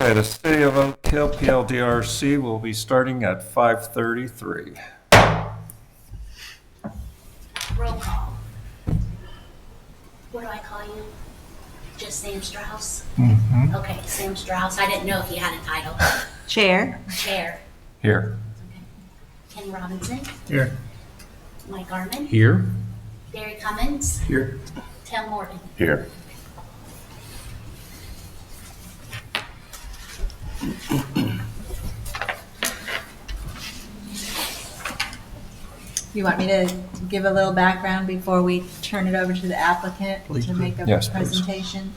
Okay, the City of Oak Hill PLDRC will be starting at 5:33. Roll call. What do I call you? Just Sam Strauss? Mm-hmm. Okay, Sam Strauss. I didn't know if you had a title. Chair. Chair. Here. Okay. Ken Robinson. Here. Mike Garman. Here. Barry Cummins. Here. Tim Morton. Here. You want me to give a little background before we turn it over to the applicant Please to do. make a Yes, please. presentation?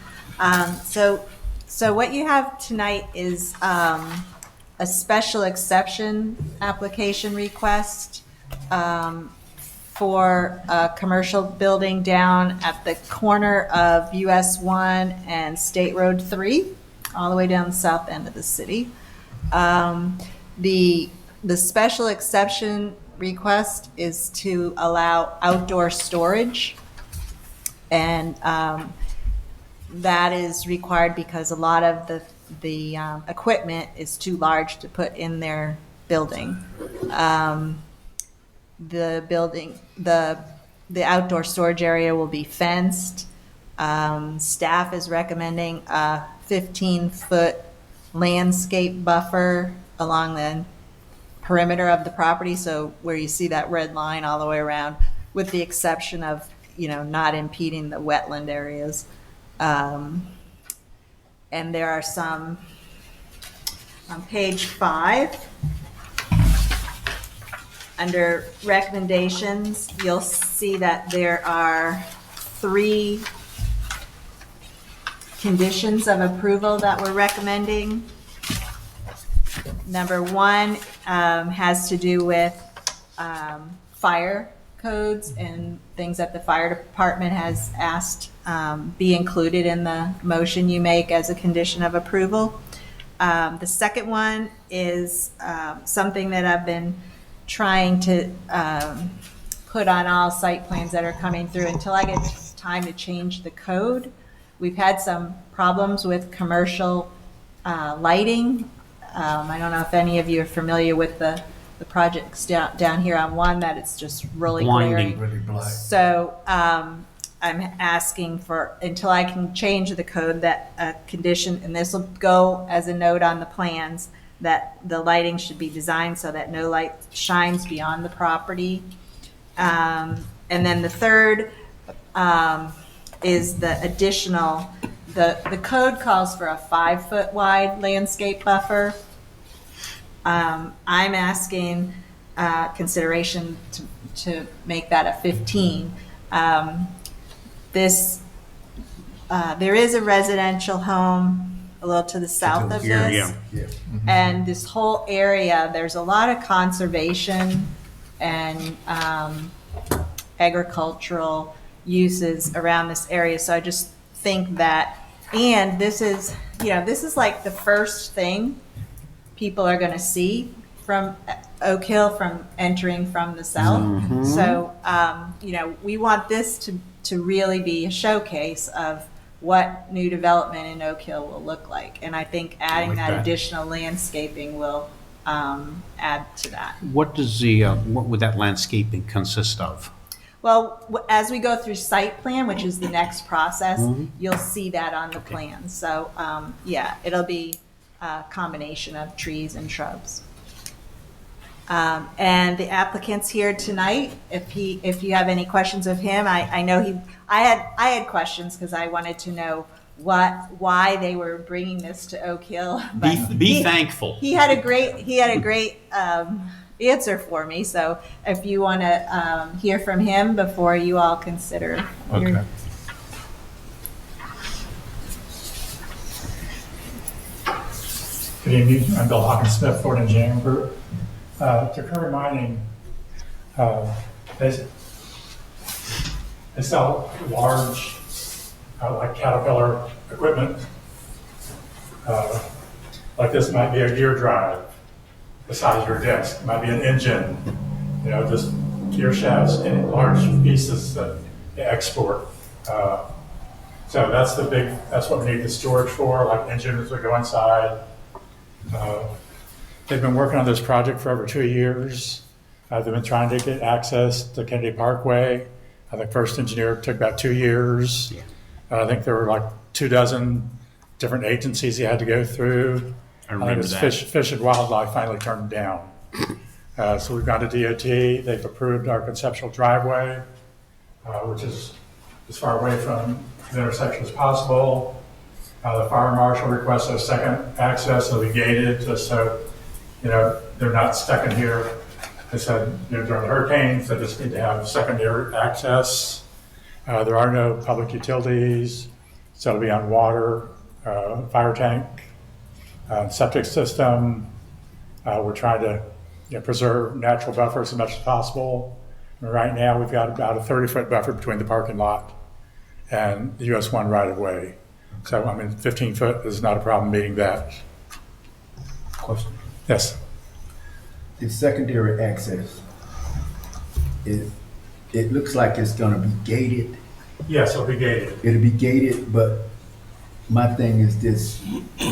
So what you have tonight is a special exception application request for a commercial building down at the corner of US 1 and State Road 3, all the way down the south end of the city. The special exception request is to allow outdoor storage, and that is required because a lot of the equipment is too large to put in their building. The outdoor storage area will be fenced. Staff is recommending a 15-foot landscape buffer along the perimeter of the property, so where you see that red line all the way around, with the exception of, not impeding the wetland areas. And there are some, on page 5, under recommendations, you'll see that there are 3 conditions of approval that we're recommending. Number 1 has to do with fire codes and things that the fire department has asked be included in the motion you make as a condition of approval. The second one is something that I've been trying to put on all site plans that are coming through until I get time to change the code. We've had some problems with commercial lighting. I don't know if any of you are familiar with the projects down here on 1, that it's just really Blinding. glaring. Really blind. So I'm asking for, until I can change the code, that a condition, and this will go as a note on the plans, that the lighting should be designed so that no light shines beyond the property. And then the third is the additional, the code calls for a 5-foot wide landscape buffer. I'm asking consideration to make that a 15. There is a residential home a little to the south of Here, this. yeah. And this whole area, there's a lot of conservation and agricultural uses around this area. So I just think that, and this is like the first thing people are going to see from Oak Hill from entering from the south. Mm-hmm. So, we want this to really be a showcase of what new development in Oak Hill will look like. And I think adding like that that. additional landscaping will add to that. What would that landscaping consist of? Well, as we go through site plan, which is the next process, Mhm. you'll see that on the plan. So, it'll be a combination of trees and shrubs. And the applicant's here tonight. If you have any questions of him, I know I had questions because I wanted to know why they were bringing this to Oak Hill. But Be thankful. He had a great answer for me. So if you want to hear from him before you all consider. Okay. Good evening, I'm Bill Hawkins-Smith, Ford Engineering Group. Takura Mining, they sell large, like Caterpillar equipment. Like this might be a gear drive, the size of your desk. It might be an engine, just gear shafts in large pieces that they export. So that's what we need the storage for, like engines that go inside, They've been working on this project for over 2 years. They've been trying to get access to Kennedy Parkway. I think first engineer took about 2 years. I think there were like 24 different agencies he had to go through. I remember it's that. Fish and Wildlife finally turned him down. So we've gone to DOT. They've approved our conceptual driveway, which is as far away from the intersection as possible. The fire marshal requested a second access, so we gated just so, they're not stuck in here. They said, during the hurricanes, they just need to have secondary access. There are no public utilities, so it'll be on water, fire tank, septic system. We're trying to preserve natural buffers as much as possible. And right now, we've got about a 30-foot buffer between the parking lot and the US 1 right-of-way. So, 15 foot is not a problem meeting that. Question. Yes. The secondary access, it looks like it's gonna be gated. Yes, it'll be gated. It'll be gated, but my thing is this,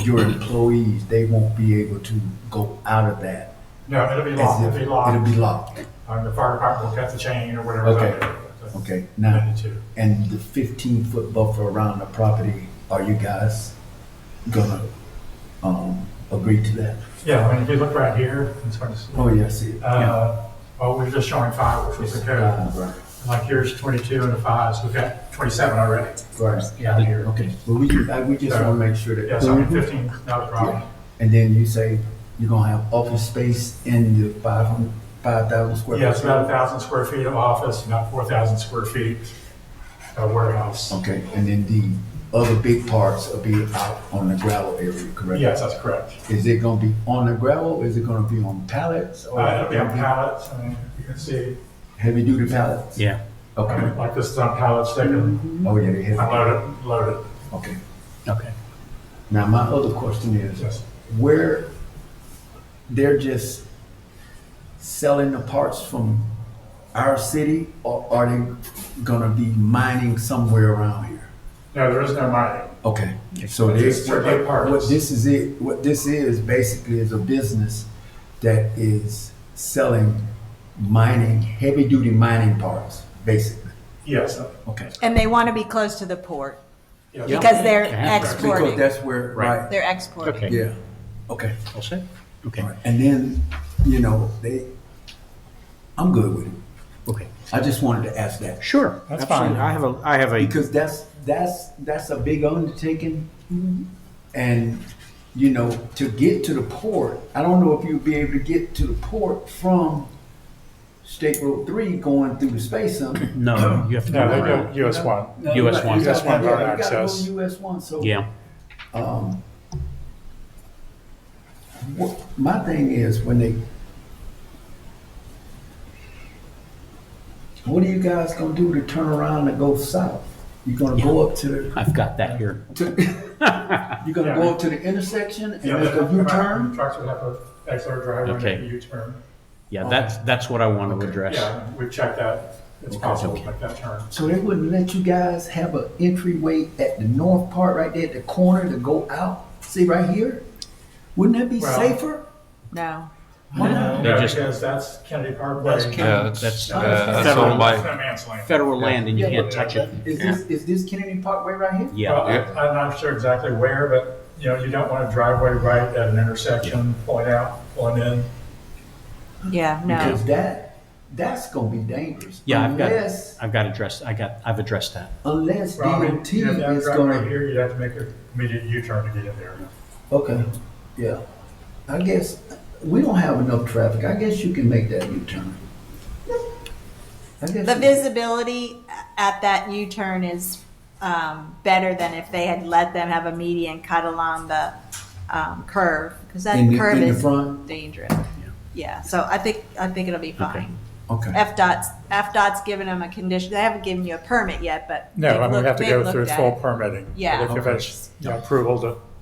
your employees, they won't be able to go out of that. No, it'll be as locked. if- It'll be locked. It'll be locked. The fire department will cut the chain or whatever's Okay. on there. Okay, now, They need to. and the 15-foot buffer around the property, are you guys gonna, agree to that? Yeah, if you look right here, it's hard to see. Oh, yeah, I see it. We're just showing 5, which was the code. Right, Like here's 22 and a 5, so we've got 27 already. right. Yeah, here. Okay, well, we just wanna make sure that. Yes, 15, not a problem. And then you say you're gonna have office space in the 5,000 square feet? Yeah, it's about 1,000 square feet of office, about 4,000 square feet of warehouse. Okay, and then the other big parts will be out on the gravel area, correct? Yes, that's correct. Is it gonna be on the gravel, or is it gonna be on pallets? Or It'll be on pallets, you can see, Heavy-duty pallets? Yeah. Okay. like this is on pallets, they can Oh, yeah, they have. unload it. Okay. Okay. Now, my other question is, Yes. where they're just selling the parts from our city, or are they gonna be mining somewhere around here? No, there is no mining. Okay, so It's this, strictly parts. what this is basically is a business that is selling mining, heavy-duty mining parts, basically. Yes. Okay. And they want to be close to the port yes. because they're Yeah. Because exporting. that's where, Right. right, They're exporting. Okay. yeah, okay. All set? Okay. All right. And then, I'm good with it. Okay. I just wanted to ask that. Sure. That's Absolutely. fine. I have a, Because that's a big undertaking. Mm-hmm. And, to get to the port, I don't know if you'll be able to get to the port from State Road 3 going through the Space Center. no, you have to go No, they around. go US 1. US 1. US 1 road You gotta access. go US 1, so. Yeah. My thing is what are you guys gonna do to turn around and go south? You gonna go up to the, I've got that here. you gonna go up to the intersection and Yeah, make a U-turn? Trucks would have to exit our driveway Okay. and make a U-turn. Yeah, that's what I want to address. Yeah, we've checked that. It's possible to make that turn. So they wouldn't let you guys have an entryway at the north part right there at the corner to go out? See right here? Wouldn't that be Well- safer? No. Why not? They No, just- because that's Kennedy Parkway. That's Yeah, That's that's federal, owned by, It's no man's land. federal land and you Yeah, can't touch it. Is this Kennedy Parkway right here? Yeah. Well, I'm not sure exactly where, but, you don't want a driveway right at an intersection, pulling out, pulling in. Yeah, no. Because that's gonna be dangerous. Yeah, Unless I've addressed that. Unless Well, DOT you have to have a is driveway gonna, here, you'd have to make an immediate U-turn to get in there. okay, yeah. I guess, we don't have enough traffic. I guess you can make that U-turn. I guess The you- visibility at that U-turn is better than if they had let them have a median cut along the curve, because that In the- curve in the is front? dangerous. Yeah, so I think it'll be fine. Okay, FDOT's given them a condition, they haven't given you a permit yet, but. No, they've we have looked- to they've go through looked at full it. permitting. Yeah. They've given us,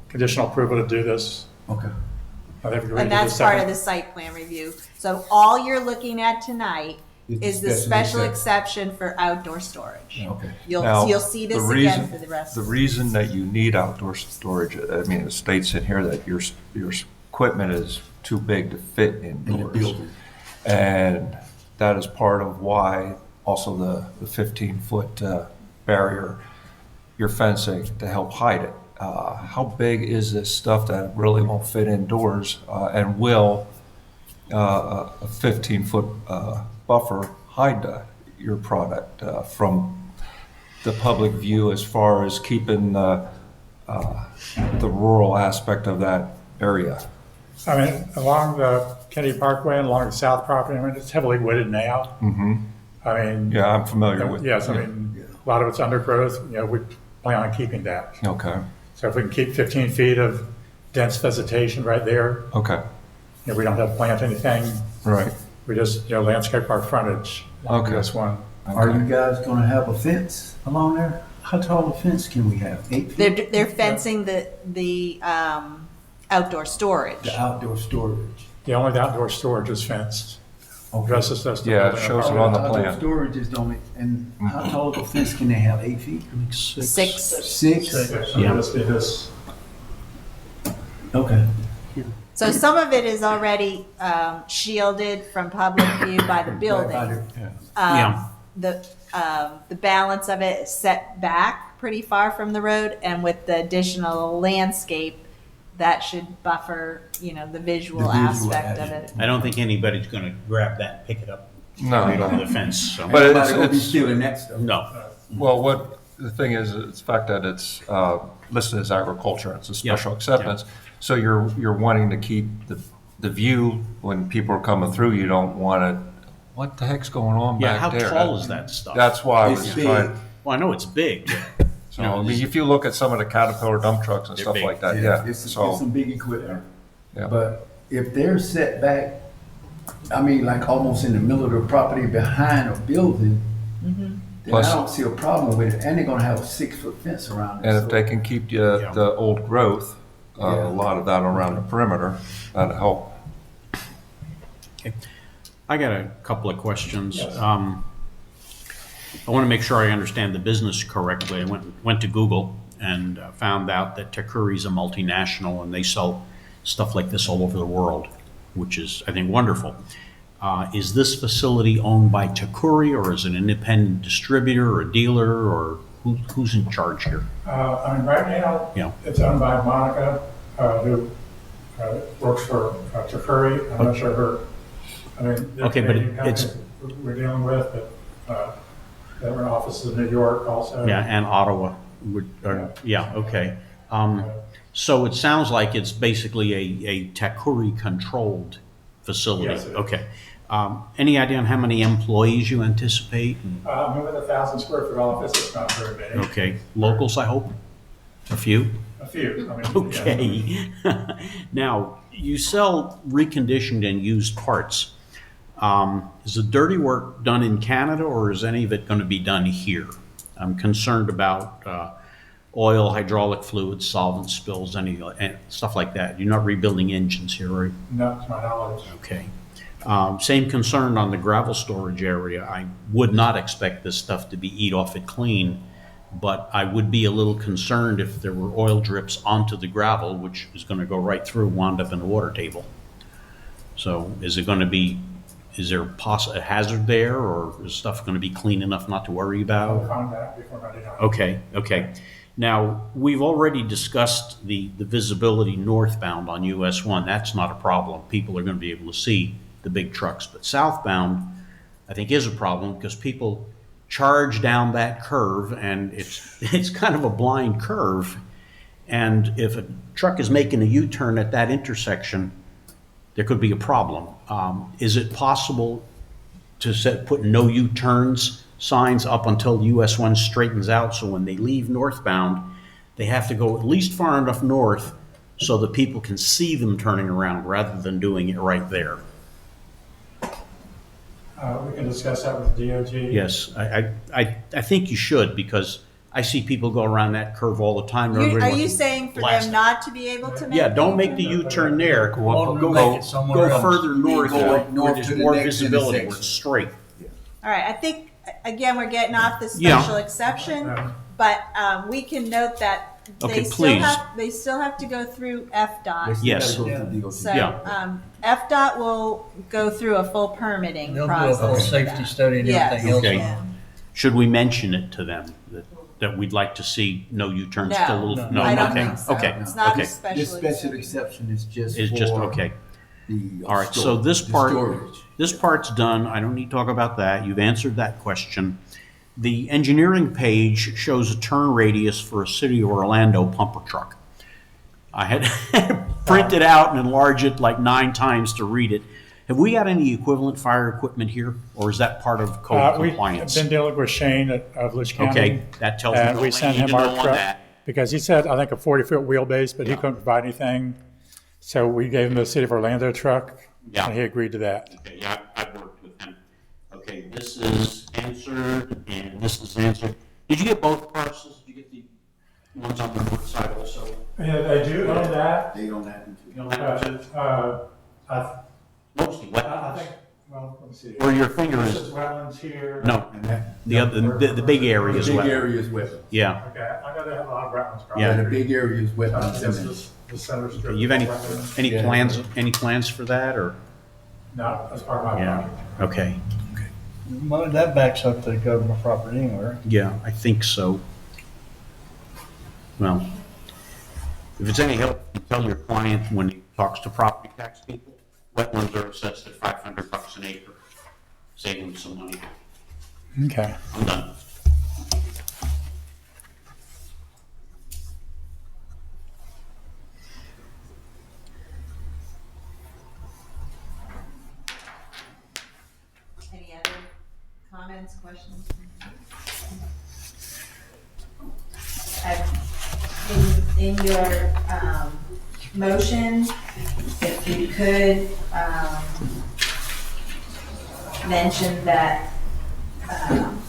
conditional approval to do this. okay. They've agreed to And the that's part of second- the site plan review. So all you're looking at tonight is the special exception for outdoor storage. Okay. now, You'll see the this reason, again for the rest. the reason that you need outdoor storage, I mean, it states in here that your equipment is too big to fit In the indoors. building. And that is part of why also the 15-foot barrier, you're fencing to help hide it. How big is this stuff that really won't fit indoors, and will a 15-foot buffer hide your product from the public view as far as keeping the rural aspect of that area? I mean, along the Kennedy Parkway and along the south property, I mean, it's heavily wooded now. Mm-hmm. I mean. Yeah, I'm familiar with. Yes, I mean, a lot of it's undergrowth, you know, we plan on keeping that. Okay, So if we can keep 15 feet of dense vegetation right there, okay, you know, we don't have to plant anything. right. We just, you know, landscape our frontage. Okay. This one. Are you guys gonna have a fence along there? How tall a fence can we have? 8 feet? They're fencing the outdoor storage. The outdoor storage. The only outdoor storage is fenced. Okay. Rest is just the Yeah, it building shows it apartment. on the Outdoor plan. storage is only, and how tall of a fence can they have? 8 feet? 6. 6? So Yeah. this be this. Okay. So some of it is already shielded from public view by the building. Yeah. The balance of it is set back pretty far from the road, and with the additional landscape, that should buffer, you know, the visual The visual aspect of aspect. it. I don't think anybody's gonna grab that and pick it up No, right over no. the fence, so. But it's- Nobody gonna be it's- stealing that stuff. No, Well, what, the thing is, it's the fact that it's listed as agriculture, it's a special Yeah, acceptance. So you're wanting to keep the view, when people are coming through, you don't want to, what the heck's going on yeah, back how there? tall is that stuff? That's why I It's was big. trying, Well, I know it's big. so, I mean, if you look at some of the Caterpillar dump trucks and They're stuff big. like that, yeah, It's so, some big equipment. yeah. But if they're set back, I mean, like almost in the middle of the property behind a building, then Plus- I don't see a problem with it. And they're gonna have a 6-foot fence around it. And if so- they can keep Yeah. the old growth, Yeah. a lot of that around the perimeter, that'd help. I got a couple of questions. I want to make sure I understand the business correctly. I went to Google and found out that Takuri is a multinational and they sell stuff like this all over the world, which is, I think, wonderful. Is this facility owned by Takuri, or is it an independent distributor or a dealer, or who's in charge here? I mean, right now, Yeah. it's owned by Monica, who works for Takuri. I'm not sure her, I mean, the Okay, but Canadian it's- company we're dealing with, but there are offices in New York also. Yeah, and Ottawa. Yeah, okay. So it sounds like it's basically a Takuri-controlled facility. Yes, it is. Okay. Any idea on how many employees you anticipate? I mean, with a 1,000 square foot office, it's not very big. Okay. Locals, I hope? A few? A few, I mean. yeah. Okay. Now, you sell reconditioned and used parts. Is the dirty work done in Canada, or is any of it going to be done here? I'm concerned about oil, hydraulic fluids, solvent spills, any stuff like that. You're not rebuilding engines here, right? Not to my knowledge. Okay. Same concern on the gravel storage area. I would not expect this stuff to be eat off it clean, but I would be a little concerned if there were oil drips onto the gravel, which is going to go right through, wound up in the water table. So is it going to be, is there a hazard there, or is stuff going to be clean enough not to worry I'll about? find that before Monday night. Okay. Now, we've already discussed the visibility northbound on US 1. That's not a problem. People are going to be able to see the big trucks. But southbound, I think, is a problem because people charge down that curve, and it's kind of a blind curve. And if a truck is making a U-turn at that intersection, there could be a problem. Is it possible to put no U-turns signs up until US 1 straightens out, so when they leave northbound, they have to go at least far enough north so that people can see them turning around rather than doing it right there? We can discuss that with DOT. Yes, I think you should, because I see people go around that curve all the time. Are Everybody you wants to saying for blast them it. not to be able to make? Yeah, don't make the U-turn there. Go up- Go further north Go where up north there's to the more next visibility, where intersection. it's straight. All right, I think, again, we're getting off the Yeah. special exception, Yeah. but we can note that Okay, please. They still have to go through FDOT. They still Yes. gotta go through DOT. So, Yeah. FDOT will go through a full permitting They'll do a process. full for safety that. study and Yes. everything else. Okay. Yeah. Should we mention it to them that we'd like to see no U-turns No, till? no, I don't okay, think so. Okay, It's not okay. a special This special exception. exception is just It's just, for okay. the. All right, so storage, this the part, storage. this part's done. I don't need to talk about that. You've answered that question. The engineering page shows a turn radius for a City of Orlando pumper truck. I had print it out and enlarge it like 9 times to read it. Have we got any equivalent fire equipment here, or is that part of code We've compliance? been dealing with Shane of Lich County. Okay, that tells me And all we I sent need him to our know on truck, that. because he said, I think, a 40-foot wheelbase, but he couldn't provide anything. So we gave him the City of Orlando truck, Yeah. and he agreed to that. Okay, yeah, I've worked with him. Okay, this is answered, and this is answered. Did you get both parcels? Did you get the ones on the north side also? Yeah, they do own that. They don't have to. You don't have to, I mostly I wetlands. think, well, let me see. Where your finger This is, is wetlands here. no, And that, the other, the big area the is big wet. area is wetlands. Yeah. Okay, I know they have a lot of wetlands. Yeah. Yeah, probably. the big area is wetlands. This and is the center strip. Okay, you've any Wetlands. Yeah. plans for that, or? No, that's part of my Yeah, project. okay, Well, that backs up the government property anyway. yeah, I think so. Well, if it's any help, you tell your client when he talks to property tax people, wetlands are assessed at $500 an acre. Save him some money. Okay. I'm done. Any other comments, questions? In your motion, if you could mention that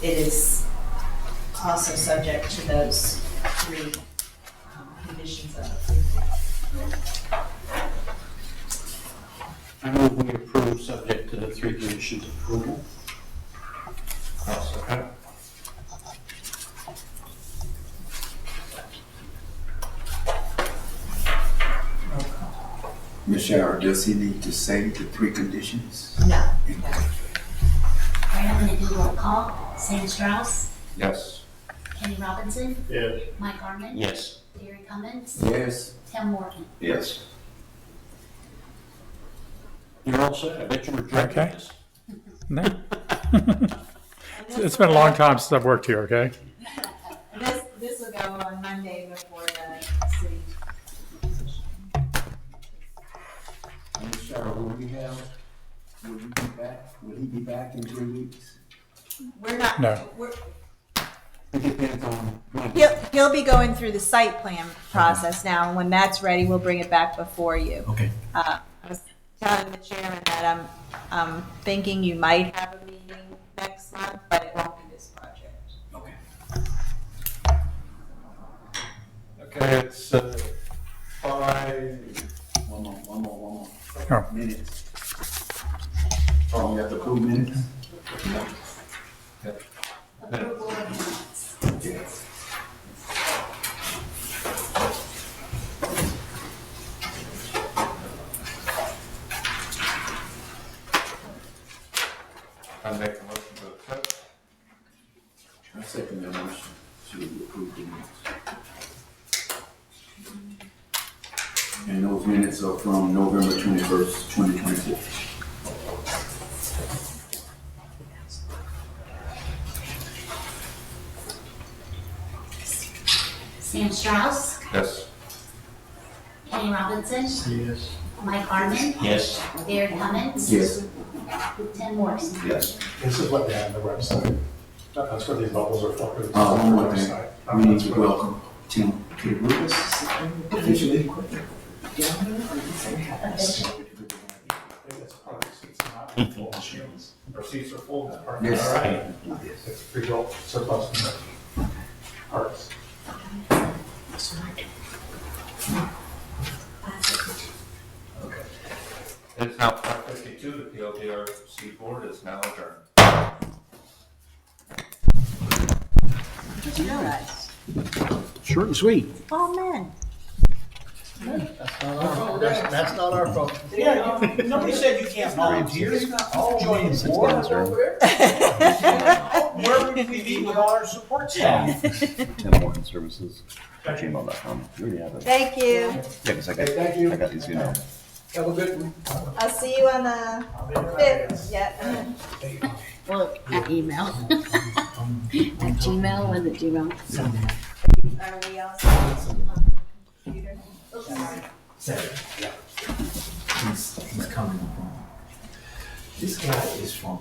it is also subject to those 3 conditions of approval. I move we approve subject to the 3 conditions of approval. Michelle, does he need to say the 3 conditions? No. All right, I'm gonna do roll call. Sam Strauss, Yes. Kenny Robinson, Yes. Mike Harmon, Yes. Gary Cummins, Yes. Tim Morgan. Yes. You're all set. I bet you were directing Okay. this. No. It's been a long time since I've worked here, okay? This will go on Monday before the city. Michelle, will we have, will you be back, will he be back in 3 weeks? We're not. No. It depends on when. He'll be going through the site plan process now, and when that's ready, we'll bring it back before you. Okay. I was telling the chairman that I'm thinking you might have a meeting next month, but it won't be this project. Okay. Okay, it's 5. One more. Oh. Minutes. Oh, we have to approve minutes? Approval of minutes. Yes. I make a motion to accept. I second the motion to approve the minutes. And those minutes are from November 21st, 2024. Sam Strauss, Yes. Kenny Robinson, Yes. Mike Harmon, Yes. Gary Cummins. Yes. Tim Morgan. Yes. This is what they have on the website. That's where these bubbles are for. One more thing, we need to welcome Tim to the group officially. Our seats are full. Yes. All right. It's pre-built surplus parts. It's now 5:52. The PLDRC board is now adjourned. Did you know that? Short and sweet. Oh, man. That's not our fault. Yeah, nobody said you can't volunteer. Join the board. Where would we be with all our support staff? Tim Horton Services, gmail.com. You already have it. Thank you. Yeah, because I got these emails. Have a good one. I'll see you on the 5th. Yeah. Well, at email. At Gmail or the Gmail. Are we all set on the computer? He's coming from. This guy is from